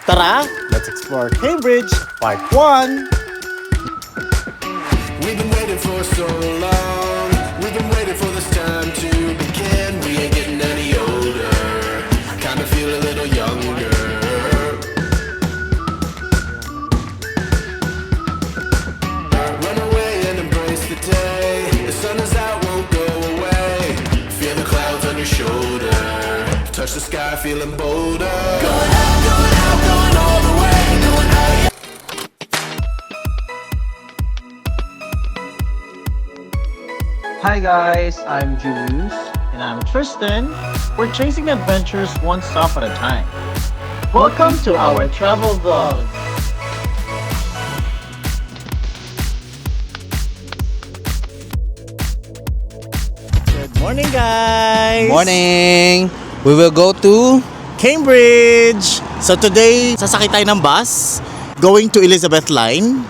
Tara, let's explore Cambridge Part 1! We've been waiting for so long. We've been waiting for this time to begin. We ain't getting any older. Kinda feel a little younger. Run away and embrace the day. The sun is out, won't go away. Feel the clouds on your shoulder. Touch the sky, feeling bolder. Going out, going all the way. Going out, yeah. Hi guys, I'm Julius. And I'm Tristan. We're chasing adventures one stop at a time. Welcome to our travel vlog. Good morning, guys! Morning! We will go to Cambridge! So today, sasakay tayo ng bus going to Elizabeth Line.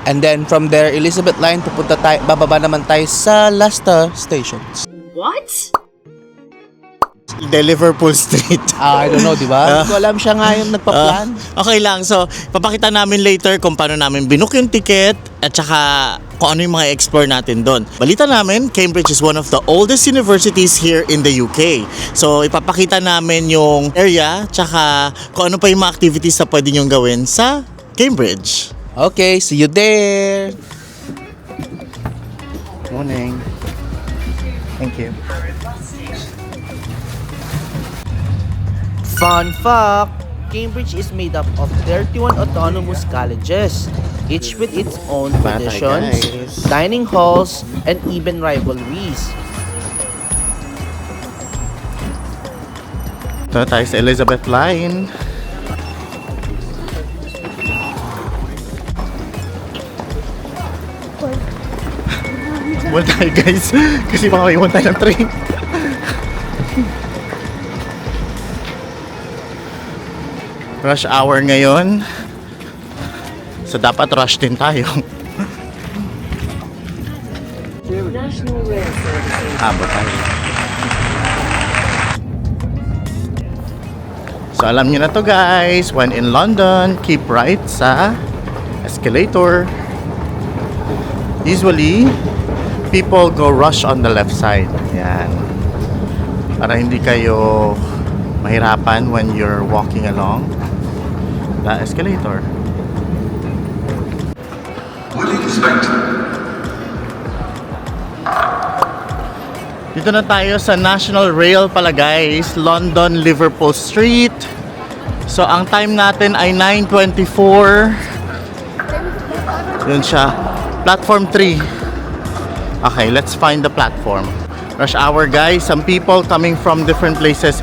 and then from there Elizabeth Line bababa naman tayo sa Leicester Station. What? The Liverpool Street. I don't know, di ba? Hindi ko alam, siya nga yung nagpa-plan. Okay lang. So, papakita namin later kung paano namin binook yung ticket at saka kung ano yung mga explore natin doon. Balita namin, Cambridge is one of the oldest universities here in the UK. So, ipapakita namin yung area tsaka kung ano pa yung mga activities na pwede nyong gawin sa Cambridge. Okay, see you there! Morning. Thank you. Fun fact! Cambridge is made up of 31 autonomous colleges, each with its own traditions, dining halls, and even rivalries. Ito tayo sa Elizabeth Line. Well tayo guys, kasi baka maiwan tayo ng train. Rush hour ngayon. So dapat rush din tayo. Haba tayo. So alam niyo na to guys, when in London, keep right sa escalator. Usually, people go rush on the left side. Yan. Para hindi kayo mahirapan when you're walking along the escalator. What do you expect? Dito na tayo sa National Rail pala guys, London Liverpool Street. So ang time natin ay 9:24. Yun siya. Platform 3. Okay, let's find the platform. Rush hour guys. Some people coming from different places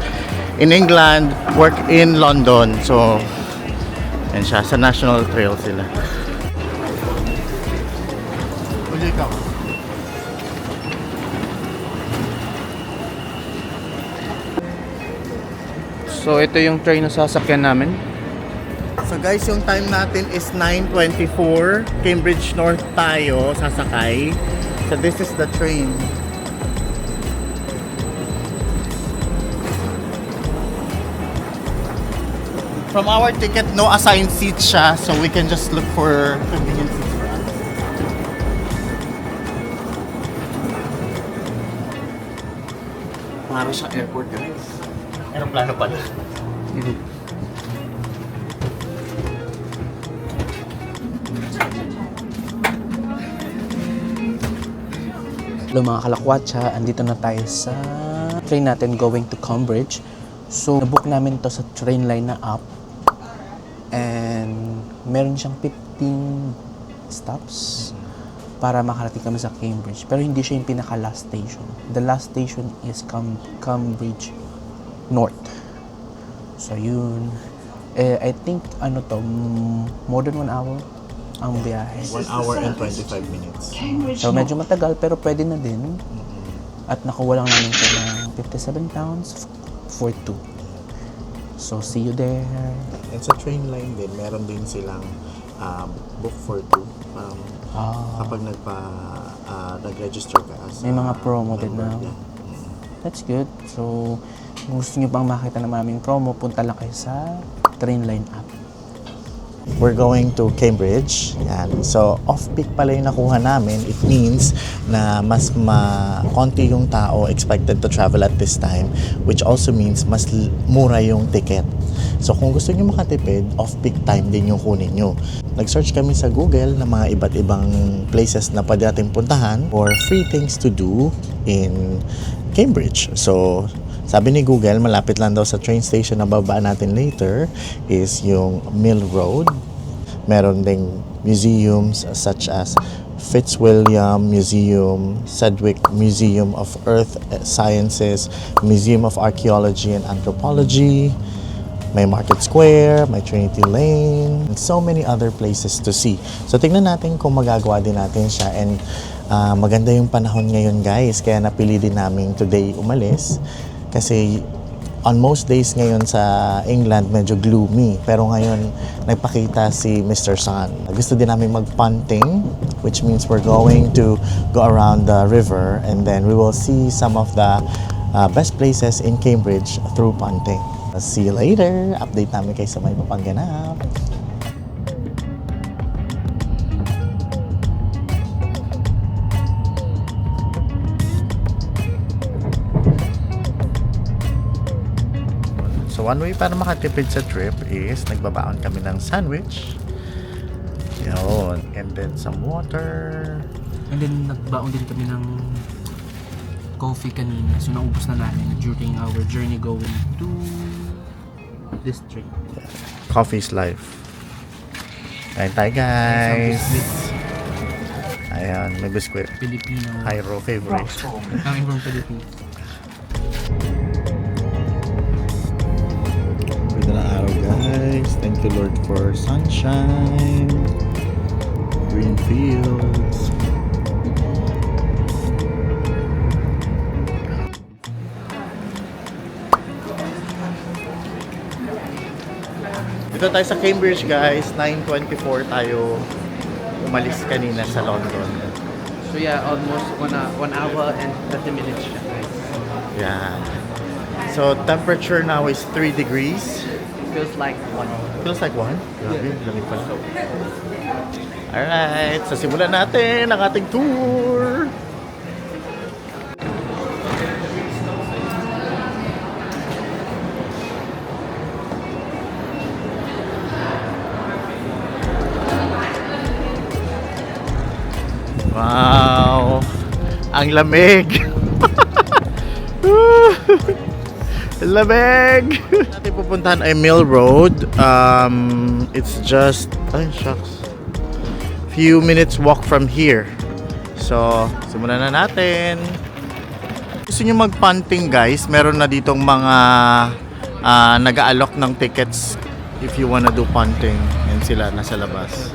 in England work in London. So, yan siya. Sa National Trail sila. So ito yung train na sasakyan namin. So guys, yung time natin is 9:24. Cambridge North tayo sasakay. So this is the train. From our ticket, no assigned seats siya. So we can just look for convenient seats for us. Para sa airport guys. Aeroplano pala. Hello mga Kalakwatsa, andito na tayo sa train natin going to Cambridge. So, nabook namin to sa train line na app. And meron siyang 15 stops para makarating kami sa Cambridge. Pero hindi siya yung pinaka-last station. The last station is Cambridge North. So, yun. I think, more than 1 hour ang biyahe. 1 hour and 25 minutes. So, medyo matagal, pero pwede na din. At nakuha lang namin siya ng £57 for 2. So, see you there. And sa train line din, meron din silang book for 2. Kapag nag-register ka as May mga promo din na. member. That's good. So, kung gusto nyo pang makita na maraming promo, punta lang kayo sa train line app. We're going to Cambridge. Yan. So, off-peak pala yung nakuha namin. It means na mas konti yung tao expected to travel at this time, which also means mas mura yung ticket. So, kung gusto nyo makatipid, off-peak time din yung kunin nyo. Nag-search kami sa Google ng mga iba't ibang places na pwede natin puntahan or free things to do in Cambridge. So, sabi ni Google, malapit lang daw sa train station na babaan natin later is yung Mill Road. Meron ding museums such as Fitzwilliam Museum, Sedgwick Museum of Earth Sciences, Museum of Archaeology and Anthropology. May Market Square, may Trinity Lane, and so many other places to see. So tingnan natin kung magagawa din natin siya, and maganda yung panahon ngayon guys, kaya napili din namin today umalis. Kasi on most days ngayon sa England medyo gloomy, pero ngayon nagpakita si Mr. Sun. Gusto din namin mag-punting, which means we're going to go around the river and then we will see some of the best places in Cambridge through punting. See you later. Update namin kayo sa may papangganap. So one way para makatipid sa trip is nagbabaon kami ng sandwich. Yun. And then some water. And then nagbaon din kami ng coffee kanina. So naubos na namin during our journey going to this train. Coffee's life. Ayan tayo guys. Ayan, may biskwit. Filipino. Hyro favorite. Coming from Philippines. Ganda na araw guys. Thank you Lord for sunshine. Green fields. Dito tayo sa Cambridge guys. 9:24 tayo umalis kanina sa London. So yeah, almost 1 hour and 30 minutes siya, guys. Yeah. So temperature now is 3 degrees. Feels like 1. Feels like one? Grabe, lamig pala. Alright, so simulan natin ang ating tour. Wow! Ang lamig! Lamig! Natin pupuntahan ay Mill Road. It's just, ay shucks, few minutes walk from here. So, simulan na natin. Gusto nyo mag-punting guys, meron na ditong mga nag-aalok ng tickets if you wanna do punting. Yan sila, nasa labas.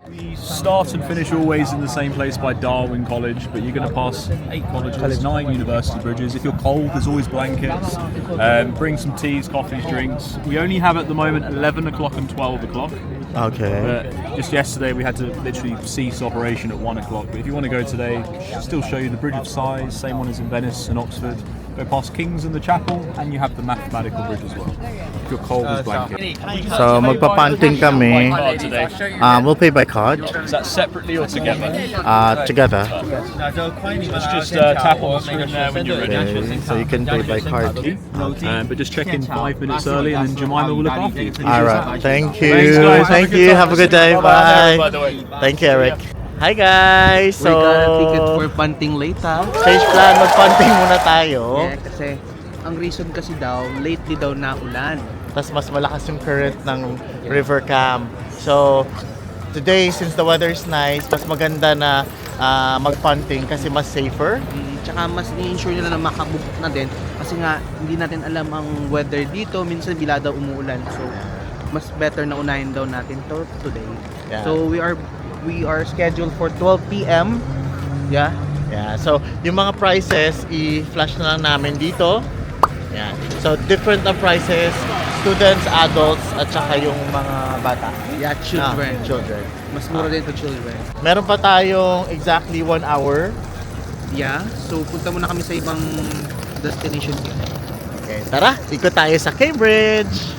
We start and finish always in the same place by Darwin College, but you're going to pass 8 colleges, 9 university bridges. If you're cold, there's always blankets. Bring some teas, coffees, drinks. We only have at the moment 11 o'clock and 12 o'clock. Okay. But just yesterday we had to literally cease operation at 1 o'clock. But if you want to go today, still show you the Bridge of Sighs, same one as in Venice and Oxford. Go past King's and the Chapel, and you have the mathematical bridge as well. If you're cold, there's blanket. So, magpapunting kami. Card today. We'll pay by card. Is that separately or together? Together. Let's just tap on the screen there when you're ready. Okay, so you can pay by card. But just check in 5 minutes early, and then Jemima will look after you. Alright, thank Thanks, you. guys. Thank you. Have a good day. By Bye. the way. Thank you, Eric. Hi guys! We got a ticket So, for punting later. change plan. Mag-punting muna tayo. Yeah, kasi ang reason kasi daw, lately daw naulan. Tapos mas malakas yung current ng River Cam. So, today, since the weather is nice, mas maganda na mag-punting kasi mas safer. Tsaka mas ni-ensure nila na makabook na din. Kasi nga, hindi natin alam ang weather dito. Minsan bila daw umuulan. So, mas better na unahin daw natin to today. Yeah. So, we are scheduled for 12 p.m. Yeah. Yeah, so yung mga prices, i-flash na lang namin dito. Yeah. So, different ang prices, students, adults, at saka yung mga bata. Yeah, children. Children. Mas mura din to children. Meron pa tayong exactly 1 hour. Yeah. So, punta muna kami sa ibang destination dito. Okay, tara, ikot tayo sa Cambridge.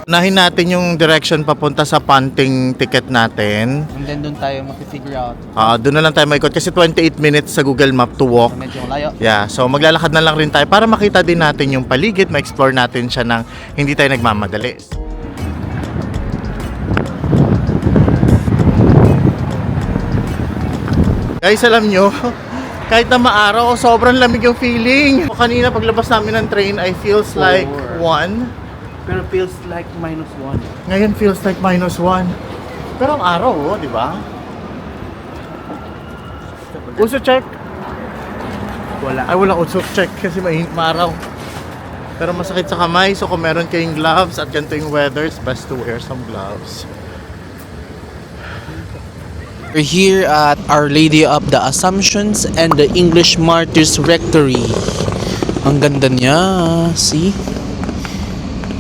Unahin natin yung direction papunta sa Punting ticket natin. And then doon tayo mag-figure out. Doon na lang tayo maikot kasi 28 minutes sa Google Map to walk. Medyo layo. Yeah, so maglalakad na lang rin tayo para makita din natin yung paligid, ma-explore natin siya ng hindi tayo nagmamadali. Guys, alam nyo, kahit na maaraw, sobrang lamig yung feeling. Kanina paglabas namin ng train, I feels like 1. Pero feels like -1. Ngayon feels like -1. Pero ang araw, di ba? Uso check. Wala. Ay, walang uso check kasi maaraw. Pero masakit sa kamay, so kung meron kayong gloves at ganito yung weather, it's best to wear some gloves. We're here at Our Lady of the Assumptions and the English Martyrs Rectory. Ang ganda niya, see?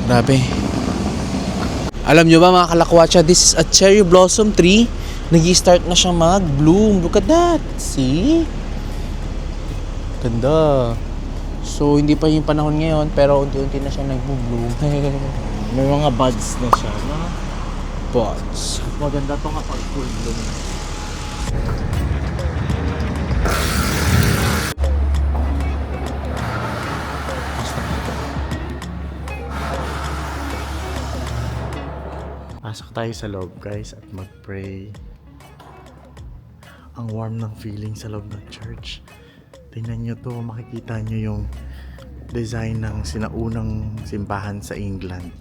Grabe. Alam nyo ba mga Kalakwatsa, this is a cherry blossom tree. Nag-start na siya mag-bloom. Look at that. See? Ganda. So, hindi pa yung panahon ngayon, pero unti-unti na siya nag-bloom. May mga buds na siya, no? Buds. Maganda to kapag full bloom. Pasok tayo sa loob, guys, at mag-pray. Ang warm ng feeling sa loob ng church. Tingnan nyo to, makikita nyo yung design ng sinaunang simbahan sa England.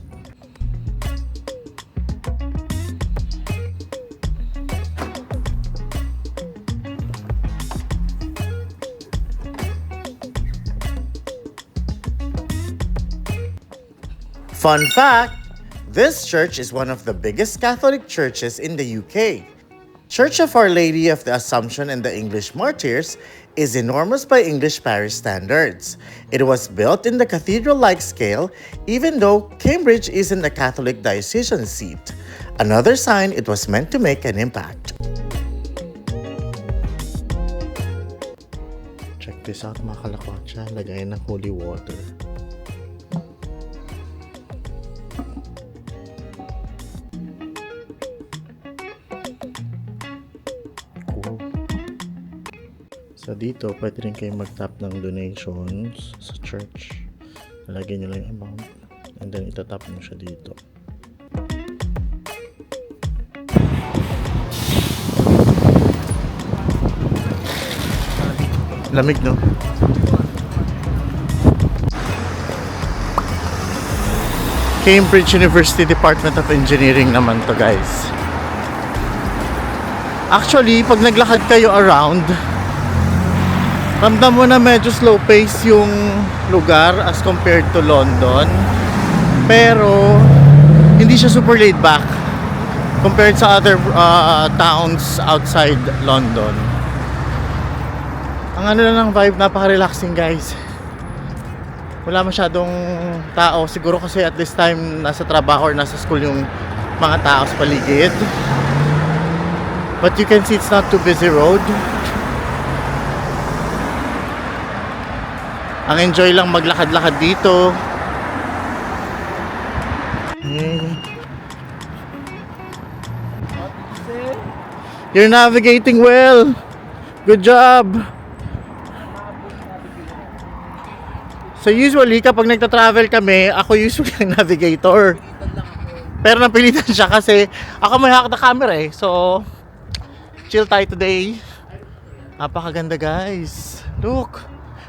Fun fact! This church is one of the biggest Catholic churches in the UK. Church of Our Lady of the Assumption and the English Martyrs is enormous by English parish standards. It was built in the cathedral-like scale, even though Cambridge isn't a Catholic diocesan seat. Another sign it was meant to make an impact. Check this out mga Kalakwatsa, lagayan ng holy water. So dito, pwede rin kayo mag-tap ng donations sa church. Lalagyan nyo lang yung amount and then itatap nyo siya dito. Lamig, no? Cambridge University Department of Engineering naman to, guys. Actually, pag naglakad kayo around, ramdam mo na medyo slow pace yung lugar as compared to London. Pero hindi siya super laid back compared sa other towns outside London. Ang ano lang ng vibe, napaka-relaxing, guys. Wala masyadong tao. Siguro kasi at this time nasa trabaho or nasa school yung mga tao sa paligid. But you can see it's not too busy road. Ang enjoy lang maglakad-lakad dito. You're navigating well. Good job. So usually kapag nagta-travel kami, ako usually ang navigator. Pero napilitan siya kasi ako may hawak na camera eh. So chill tayo today. Napakaganda, guys. Look.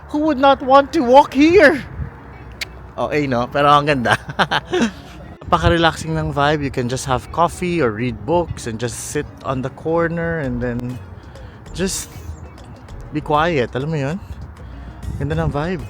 Who would not want to walk here? Okay, no? Pero ang ganda. Napaka-relaxing ng vibe. You can just have coffee or read books and just sit on the corner and then just be quiet. Alam mo yun? Ganda ng vibe.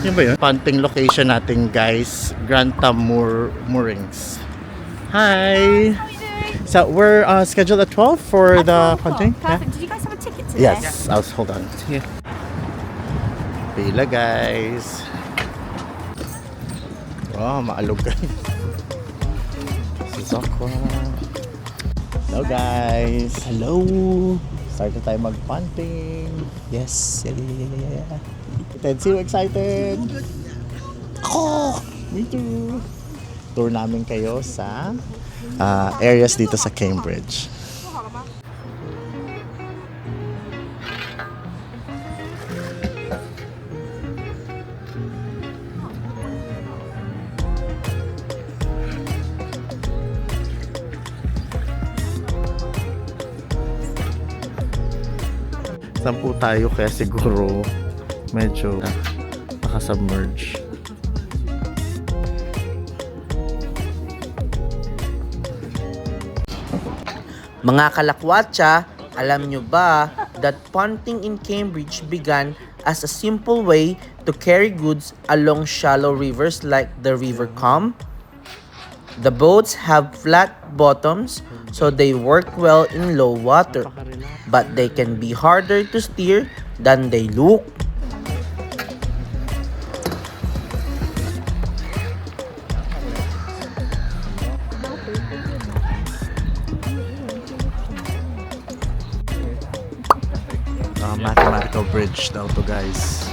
Yun ba yun? Punting location natin, guys. Grantham Moorings. Hi! So we're scheduled at 12 for the punting? Perfect. Did you guys have a ticket today? Yes. Hold on. Yeah. Pila, guys. Wow, maalog, guys. Sakwa. Hello guys! Hello! Start na tayo mag-punting. Yes! Yeah. Tensi, excited? Ako! Me too! Tour namin kayo sa areas dito sa Cambridge. Saan po tayo kaya siguro medyo nakasubmerge. Mga Kalakwatsa, alam nyo ba that punting in Cambridge began as a simple way to carry goods along shallow rivers like the River Cam? The boats have flat bottoms, so they work well in low water, but they can be harder to steer than they look. Mathematical bridge daw to guys.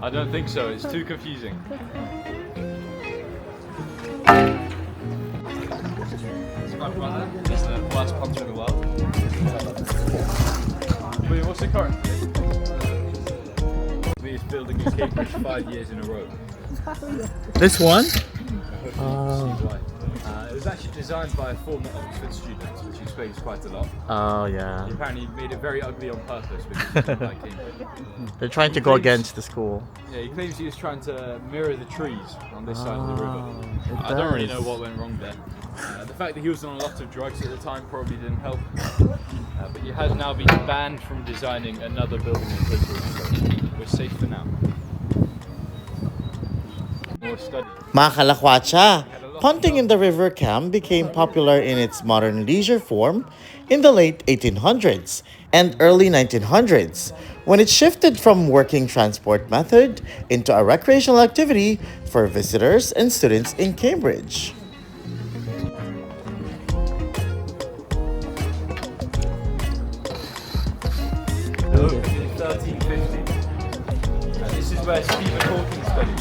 I don't think so, it's too confusing. It's my brother, he's the worst punter in the world. William, what's the current? He's building his Cambridge 5 years in a row. This one? It was actually designed by a former Oxford student, which explains quite a lot. Oh yeah. He apparently made it very ugly on purpose because he didn't like Cambridge. They're trying to go against the school. Yeah, he claims he was trying to mirror the trees on this side of the river. It I don't really does. know what went wrong there. The fact that he was on a lot of drugs at the time probably didn't help. But he has now been banned from designing another building in Cambridge, so we're safe for now. More study. Mga Kalakwatsa, punting in the River Cam became popular in its modern leisure form in the late 1800s and early 1900s, when it shifted from working transport method into a recreational activity for visitors and students in Cambridge. Look, it's 1350. And this is where Stephen Hawking studied.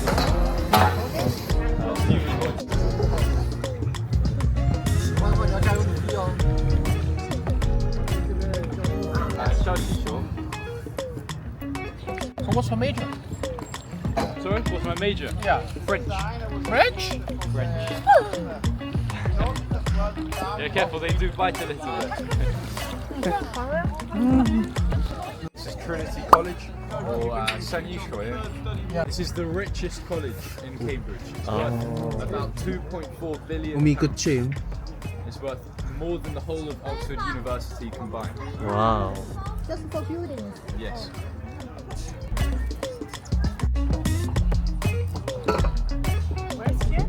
Stephen Hawking. So what's your major? Sorry, what's my major? Yeah. French. French? French. Yeah, careful, they do bite a little bit. This is Trinity College, or St. Yeah. This is the richest college in Cambridge. It's worth about 2.4 billion. Umikot siya yun. It's worth more than the whole of Oxford University combined. Wow. Just for building. Yes. Where's here?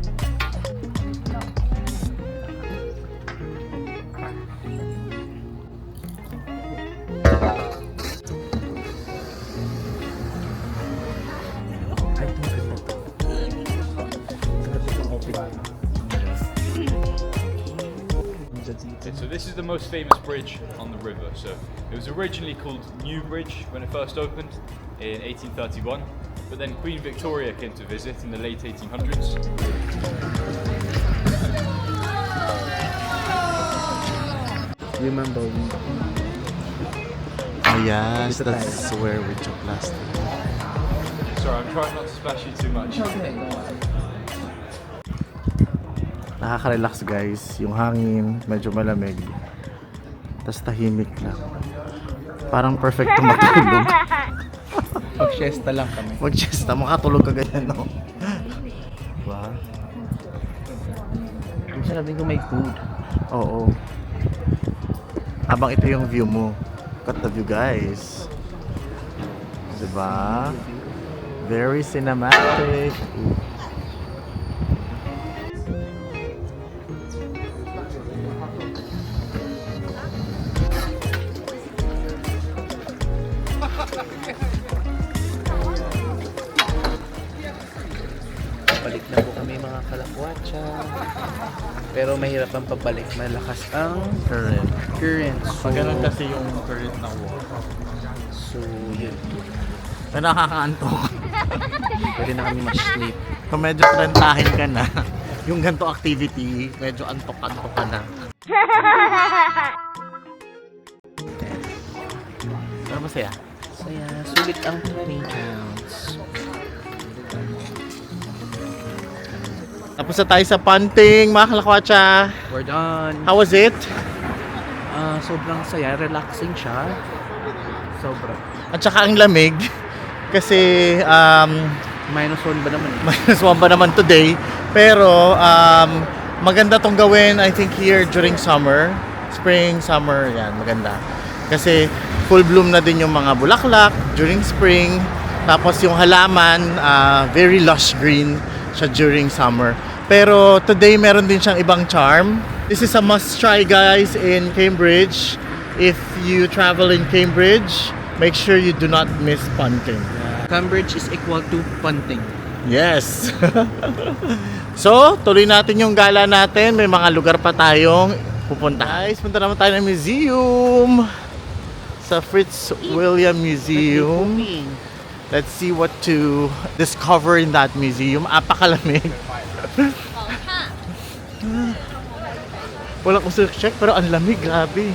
Okay, so this is the most famous bridge on the river. So it was originally called New Bridge when it first opened in 1831, but then Queen Victoria came to visit in the late 1800s. Remember, Oh yes, that's where we took last time. Sorry, I'm trying not to splash you too much. Nakaka-relax guys, yung hangin, medyo malamig. Tapos tahimik lang. Parang perfect na matulog. mag-siesta lang kami. Mag-siesta, makatulog ka ganyan, no? Diba? Sabi ko may food. Oo. Habang ito yung view mo. Look at the view guys. Diba? Very cinematic. Ooh. Pabalik na po kami mga Kalakwatsa. Pero mahirap ang pabalik. Malakas ang current. So, Ganun kasi yung current ng water. so yun. Nakakaantok. Pwede na kami mag-sleep. Kung medyo trentahin ka na, yung ganito activity, medyo antok-antok ka na. Pero masaya. Saya, sulit ang 20 pounds. Tapos na tayo sa Punting, mga Kalakwatsa. We're done. How was it? Sobrang saya. Relaxing siya. Sobra. At saka ang lamig. Kasi -1 ba naman? -1 pa naman today. Pero maganda tong gawin, I think, here during summer. Spring, summer, yan, maganda. Kasi full bloom na din yung mga bulaklak during spring. Tapos yung halaman, very lush green siya during summer. Pero today meron din siyang ibang charm. This is a must try, guys, in Cambridge. If you travel in Cambridge, make sure you do not miss Punting. Cambridge is equal to Punting. Yes. So, tuloy natin yung gala natin. May mga lugar pa tayong pupunta. Guys, punta naman tayo ng museum. Sa Fritz William Museum. Let's see what to discover in that museum. Apakalamig. Wala ko check pero ang lamig, grabe.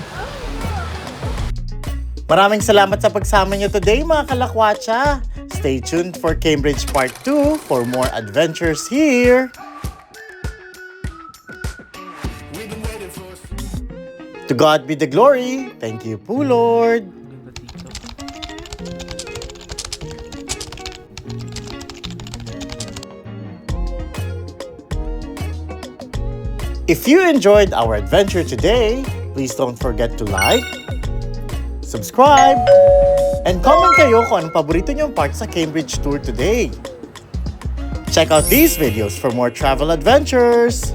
Maraming salamat sa pagsama niyo today, mga Kalakwatsa. Stay tuned for Cambridge Part 2 for more adventures here. To God be the glory. Thank you po, Lord. If you enjoyed our adventure today, please don't forget to like, subscribe, and comment kayo kung anong paborito niyong part sa Cambridge tour today. Check out these videos for more travel adventures.